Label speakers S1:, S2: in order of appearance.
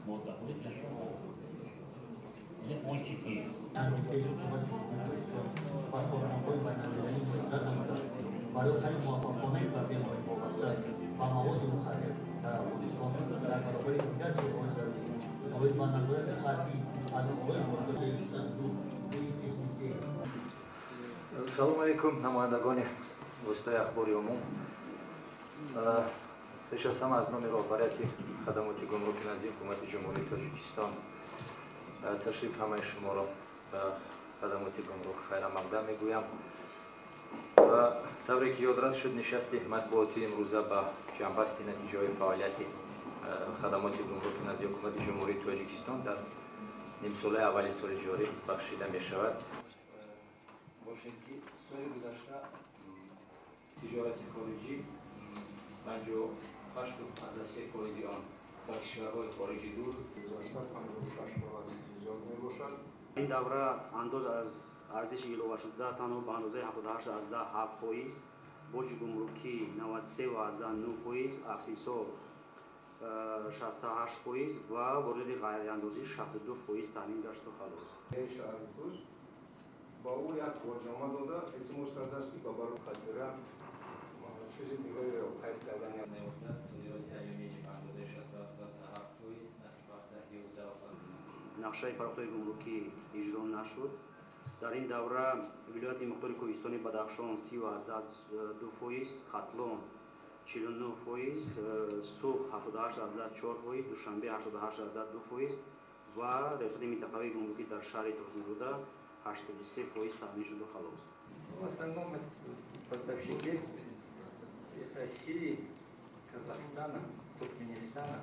S1: Вот такой для шоу. Япончики.
S2: Салам алейкум, намояндагони гӯстаи ахбори умум. пеш аз ҳама аз номи роҳбарияти хадамоти гумруки назди ҳукумати ҷумҳурии Таҷикистон ташриф ҳамаи шуморо ба хадамоти гумрук хайрамақдам мегӯям. ва тавре ки ёдрас шуд, нишасти матбуотии имрӯза ба ҷамъбасти натиҷаҳои фаъолияти хадамоти гумруки назди ҳукумати ҷумҳурии Таҷикистон дар нимсолаи аввали соли ҷорӣ бахшида мешавад. бошем ки соли гузашта тиҷорати хориҷӣ 58% он ба кишварҳои хориҷи дур
S3: این دوره انداز از ارزش ایلوشده تنها به اندازه 78.7%، بوج گمرکی 93.9%، اکسیس‌ها 68% و ورود غیر اندازی 62% تامین گشت و خلاص.
S4: Asia-Plus با او یک برنامه داده اعتماد کرده است که با برای خاطره چیزی دیگری را قید کردن
S3: نقشه پرداخت گمرکی اجرا نشد. در این دوره ولایت مقدار کوهستانی بدخشان 30.2%، ختلان 49%، سوق 78.4%، دوشنبه 88.2% و ریاست منطقوی گمرکی در شهر توسن‌زوده 83% تامین شد و خلاص.
S2: В основном поставщики из России, Казахстана, Туркменистана,